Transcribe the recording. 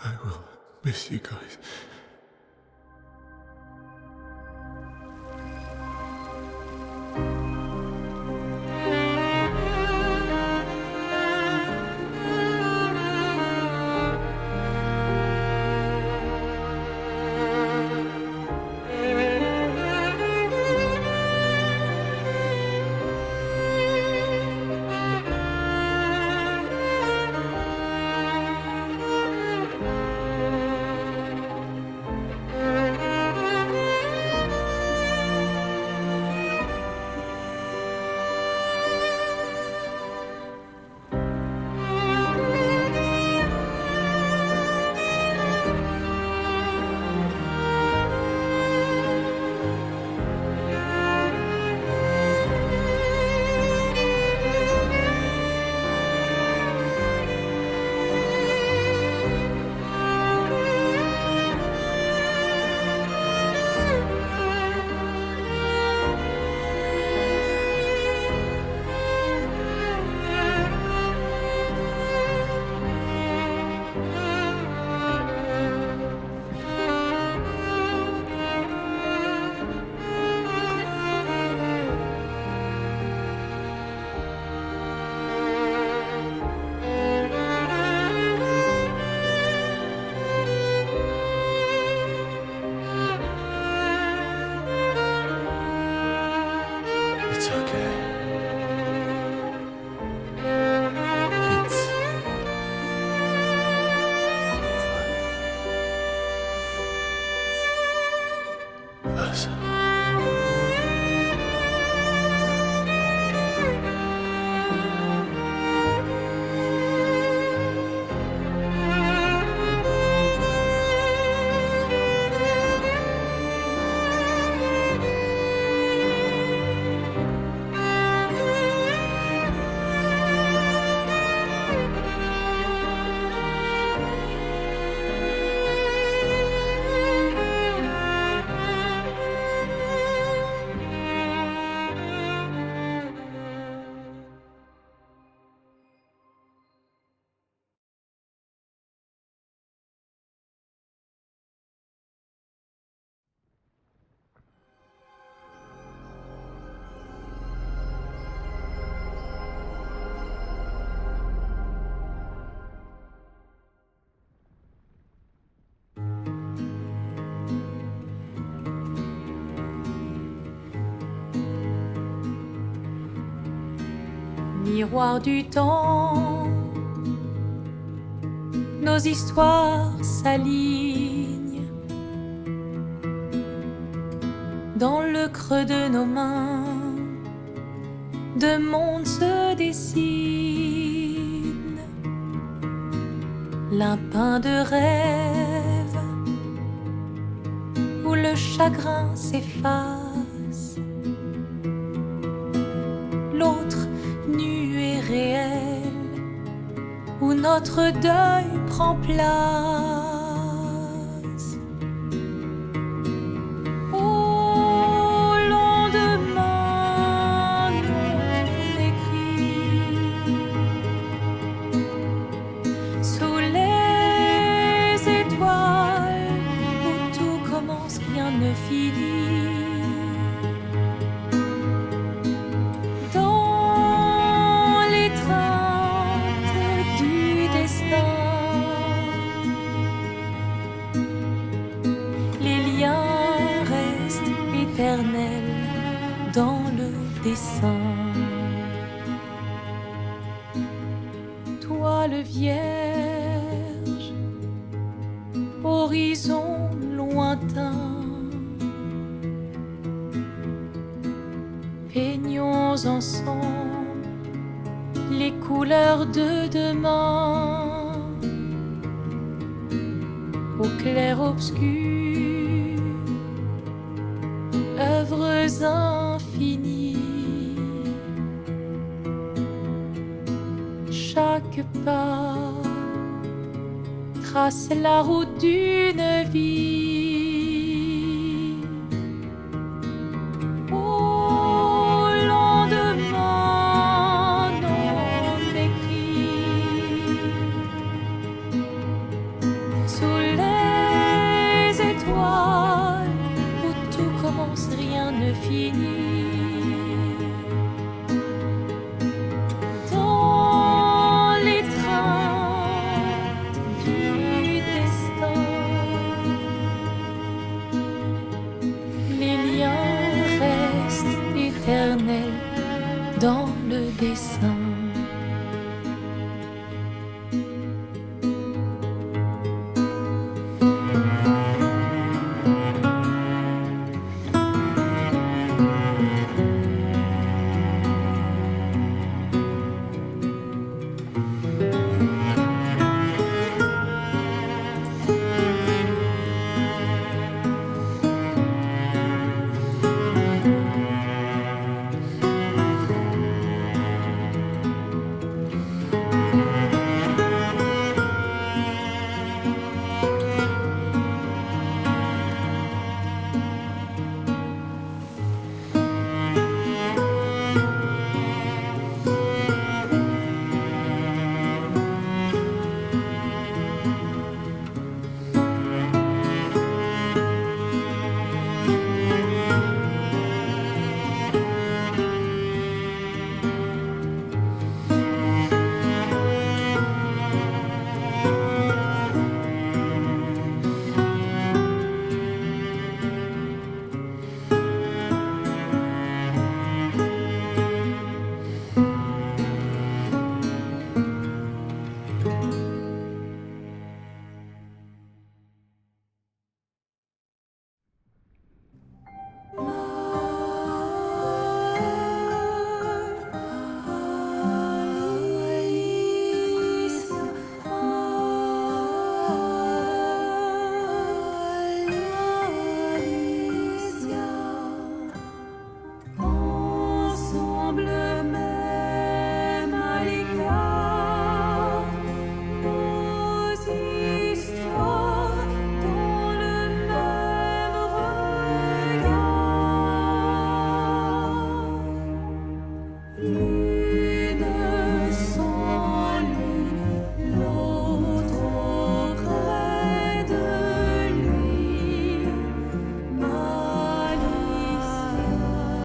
I will miss you guys. It's okay. It's us. Miroir du temps, nos histoires s'alignent dans le creux de nos mains. Deux mondes se dessinent, l'un peint de rêve où le chagrin s'efface, l'autre nu et réel où notre deuil prend place. Au lendemain non écrit, sous les étoiles où tout commence, rien ne finit. Dans le dessin, toile vierge, horizon lointain, peignons ensemble les couleurs de demain, au clair-obscur, œuvres infinies. Chaque pas trace la route d'une vie. Au lendemain non écrit, dessin.